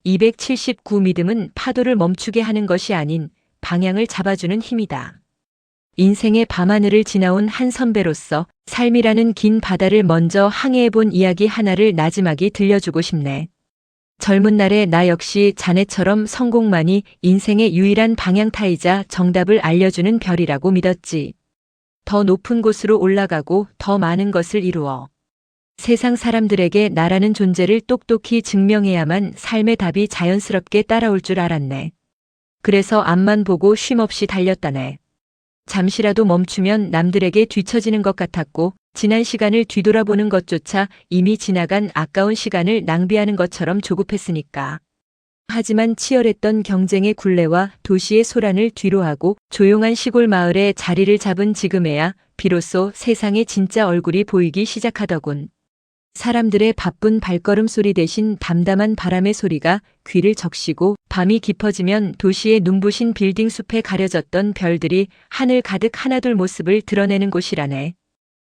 279 믿음은 파도를 멈추게 하는 것이 아닌 방향을 잡아주는 힘이다. 인생의 밤하늘을 지나온 한 선배로서 삶이라는 긴 바다를 먼저 항해해본 이야기 하나를 나지막이 들려주고 싶네. 젊은 날의 나 역시 자네처럼 성공만이 인생의 유일한 방향타이자 정답을 알려주는 별이라고 믿었지. 더 높은 곳으로 올라가고 더 많은 것을 이루어 세상 사람들에게 나라는 존재를 똑똑히 증명해야만 삶의 답이 자연스럽게 따라올 줄 알았네. 그래서 앞만 보고 쉼없이 달렸다네. 잠시라도 멈추면 남들에게 뒤처지는 것 같았고 지난 시간을 뒤돌아보는 것조차 이미 지나간 아까운 시간을 낭비하는 것처럼 조급했으니까. 하지만 치열했던 경쟁의 굴레와 도시의 소란을 뒤로하고 조용한 시골 마을에 자리를 잡은 지금에야 비로소 세상의 진짜 얼굴이 보이기 시작하더군. 사람들의 바쁜 발걸음 소리 대신 담담한 바람의 소리가 귀를 적시고 밤이 깊어지면 도시의 눈부신 빌딩 숲에 가려졌던 별들이 하늘 가득 하나둘 모습을 드러내는 곳이라네.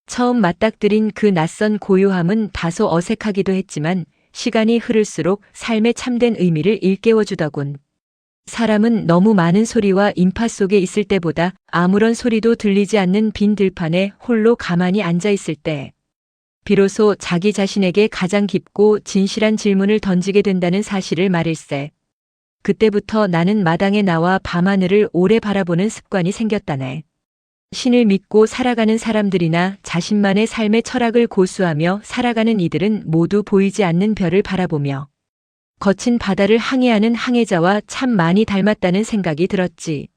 처음 맞닥뜨린 그 낯선 고요함은 다소 어색하기도 했지만 시간이 흐를수록 삶의 참된 의미를 일깨워주더군. 사람은 너무 많은 소리와 인파 속에 있을 때보다 아무런 소리도 들리지 않는 빈 들판에 홀로 가만히 앉아 있을 때 비로소 자기 자신에게 가장 깊고 진실한 질문을 던지게 된다는 사실을 말일세. 그때부터 나는 마당에 나와 밤하늘을 오래 바라보는 습관이 생겼다네. 신을 믿고 살아가는 사람들이나 자신만의 삶의 철학을 고수하며 살아가는 이들은 모두 보이지 않는 별을 바라보며 거친 바다를 항해하는 항해자와 참 많이 닮았다는 생각이 들었지.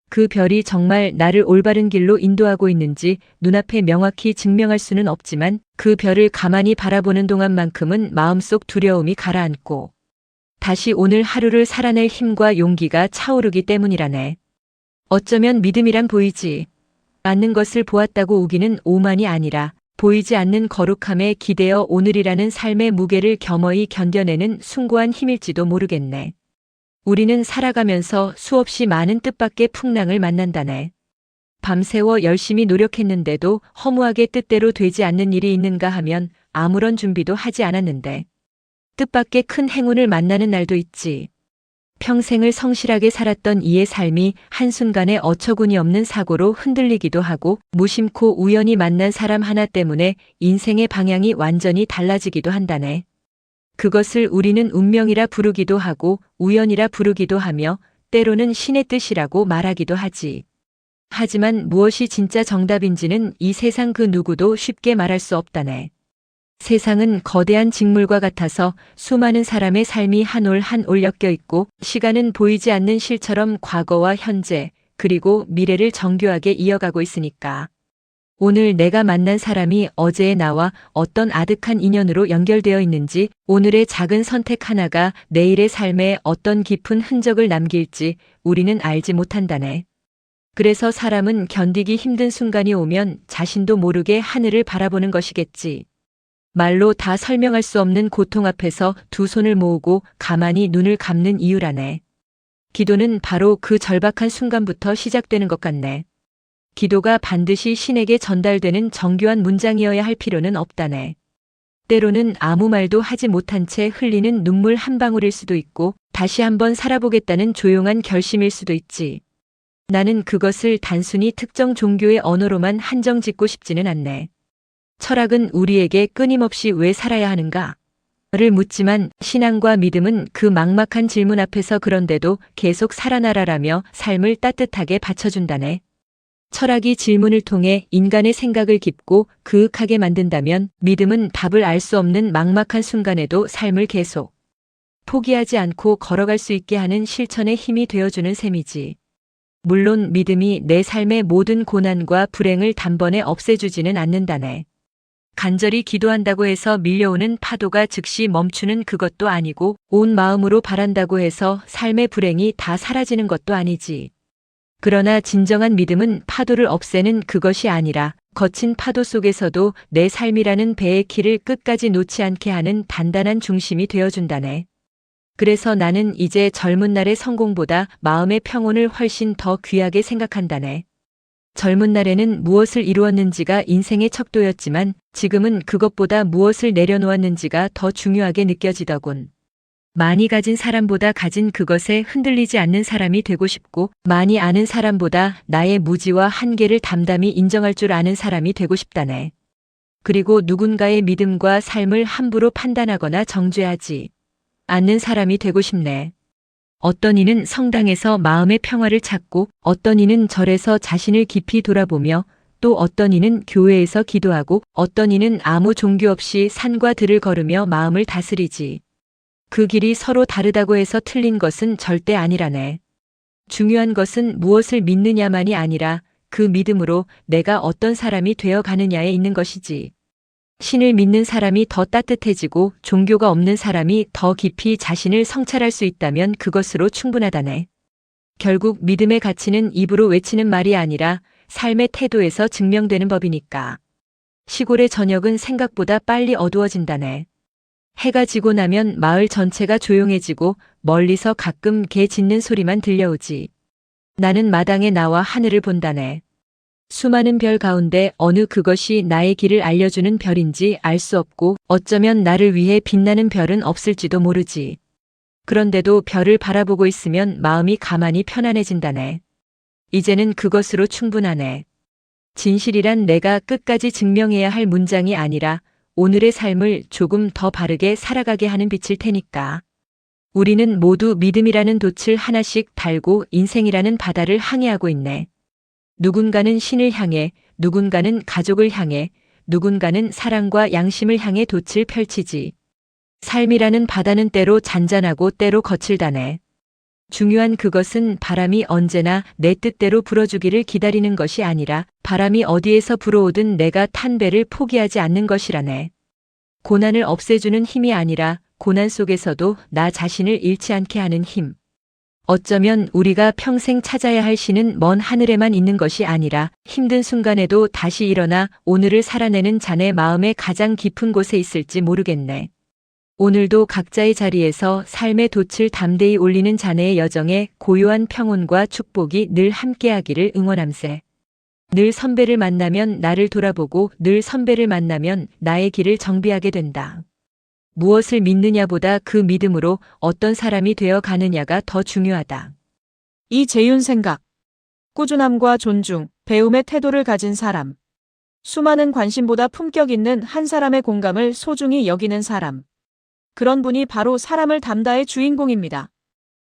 그 별이 정말 나를 올바른 길로 인도하고 있는지 눈앞에 명확히 증명할 수는 없지만 그 별을 가만히 바라보는 동안만큼은 마음속 두려움이 가라앉고 다시 오늘 하루를 살아낼 힘과 용기가 차오르기 때문이라네. 어쩌면 믿음이란 보이지 않는 것을 보았다고 우기는 오만이 아니라 보이지 않는 거룩함에 기대어 오늘이라는 삶의 무게를 겸허히 견뎌내는 숭고한 힘일지도 모르겠네. 우리는 살아가면서 수없이 많은 뜻밖의 풍랑을 만난다네. 밤새워 열심히 노력했는데도 허무하게 뜻대로 되지 않는 일이 있는가 하면 아무런 준비도 하지 않았는데 뜻밖의 큰 행운을 만나는 날도 있지. 평생을 성실하게 살았던 이의 삶이 한순간에 어처구니 없는 사고로 흔들리기도 하고 무심코 우연히 만난 사람 하나 때문에 인생의 방향이 완전히 달라지기도 한다네. 그것을 우리는 운명이라 부르기도 하고 우연이라 부르기도 하며 때로는 신의 뜻이라고 말하기도 하지. 하지만 무엇이 진짜 정답인지는 이 세상 그 누구도 쉽게 말할 수 없다네. 세상은 거대한 직물과 같아서 수많은 사람의 삶이 한 올 한 올 엮여 있고 시간은 보이지 않는 실처럼 과거와 현재 그리고 미래를 정교하게 이어가고 있으니까. 오늘 내가 만난 사람이 어제의 나와 어떤 아득한 인연으로 연결되어 있는지, 오늘의 작은 선택 하나가 내일의 삶에 어떤 깊은 흔적을 남길지 우리는 알지 못한다네. 그래서 사람은 견디기 힘든 순간이 오면 자신도 모르게 하늘을 바라보는 것이겠지. 말로 다 설명할 수 없는 고통 앞에서 두 손을 모으고 가만히 눈을 감는 이유라네. 기도는 바로 그 절박한 순간부터 시작되는 것 같네. 기도가 반드시 신에게 전달되는 정교한 문장이어야 할 필요는 없다네. 때로는 아무 말도 하지 못한 채 흘리는 눈물 한 방울일 수도 있고 다시 한번 살아보겠다는 조용한 결심일 수도 있지. 나는 그것을 단순히 특정 종교의 언어로만 한정짓고 싶지는 않네. 철학은 우리에게 끊임없이 왜 살아야 하는가? 를 묻지만 신앙과 믿음은 그 막막한 질문 앞에서 그런데도 계속 살아나라라며 삶을 따뜻하게 받쳐준다네. 철학이 질문을 통해 인간의 생각을 깊고 그윽하게 만든다면 믿음은 답을 알 수 없는 막막한 순간에도 삶을 계속 포기하지 않고 걸어갈 수 있게 하는 실천의 힘이 되어주는 셈이지. 물론 믿음이 내 삶의 모든 고난과 불행을 단번에 없애주지는 않는다네. 간절히 기도한다고 해서 밀려오는 파도가 즉시 멈추는 그것도 아니고 온 마음으로 바란다고 해서 삶의 불행이 다 사라지는 것도 아니지. 그러나 진정한 믿음은 파도를 없애는 그것이 아니라 거친 파도 속에서도 내 삶이라는 배의 키를 끝까지 놓지 않게 하는 단단한 중심이 되어준다네. 그래서 나는 이제 젊은 날의 성공보다 마음의 평온을 훨씬 더 귀하게 생각한다네. 젊은 날에는 무엇을 이루었는지가 인생의 척도였지만 지금은 그것보다 무엇을 내려놓았는지가 더 중요하게 느껴지더군. 많이 가진 사람보다 가진 그것에 흔들리지 않는 사람이 되고 싶고, 많이 아는 사람보다 나의 무지와 한계를 담담히 인정할 줄 아는 사람이 되고 싶다네. 그리고 누군가의 믿음과 삶을 함부로 판단하거나 정죄하지 않는 사람이 되고 싶네. 어떤 이는 성당에서 마음의 평화를 찾고, 어떤 이는 절에서 자신을 깊이 돌아보며, 또 어떤 이는 교회에서 기도하고, 어떤 이는 아무 종교 없이 산과 들을 걸으며 마음을 다스리지. 그 길이 서로 다르다고 해서 틀린 것은 절대 아니라네. 중요한 것은 무엇을 믿느냐만이 아니라 그 믿음으로 내가 어떤 사람이 되어 가느냐에 있는 것이지. 신을 믿는 사람이 더 따뜻해지고 종교가 없는 사람이 더 깊이 자신을 성찰할 수 있다면 그것으로 충분하다네. 결국 믿음의 가치는 입으로 외치는 말이 아니라 삶의 태도에서 증명되는 법이니까. 시골의 저녁은 생각보다 빨리 어두워진다네. 해가 지고 나면 마을 전체가 조용해지고 멀리서 가끔 개 짖는 소리만 들려오지. 나는 마당에 나와 하늘을 본다네. 수많은 별 가운데 어느 그것이 나의 길을 알려주는 별인지 알 수 없고, 어쩌면 나를 위해 빛나는 별은 없을지도 모르지. 그런데도 별을 바라보고 있으면 마음이 가만히 편안해진다네. 이제는 그것으로 충분하네. 진실이란 내가 끝까지 증명해야 할 문장이 아니라 오늘의 삶을 조금 더 바르게 살아가게 하는 빛일 테니까. 우리는 모두 믿음이라는 돛을 하나씩 달고 인생이라는 바다를 항해하고 있네. 누군가는 신을 향해, 누군가는 가족을 향해, 누군가는 사랑과 양심을 향해 돛을 펼치지. 삶이라는 바다는 때로 잔잔하고 때로 거칠다네. 중요한 그것은 바람이 언제나 내 뜻대로 불어주기를 기다리는 것이 아니라 바람이 어디에서 불어오든 내가 탄 배를 포기하지 않는 것이라네. 고난을 없애주는 힘이 아니라 고난 속에서도 나 자신을 잃지 않게 하는 힘. 어쩌면 우리가 평생 찾아야 할 신은 먼 하늘에만 있는 것이 아니라 힘든 순간에도 다시 일어나 오늘을 살아내는 자네 마음의 가장 깊은 곳에 있을지 모르겠네. 오늘도 각자의 자리에서 삶의 돛을 담대히 올리는 자네의 여정에 고요한 평온과 축복이 늘 함께하기를 응원함세. 늘 선배를 만나면 나를 돌아보고 늘 선배를 만나면 나의 길을 정비하게 된다. 무엇을 믿느냐보다 그 믿음으로 어떤 사람이 되어 가느냐가 더 중요하다. 이재윤 생각. 꾸준함과 존중, 배움의 태도를 가진 사람. 수많은 관심보다 품격 있는 한 사람의 공감을 소중히 여기는 사람. 그런 분이 바로 사람을 담다의 주인공입니다.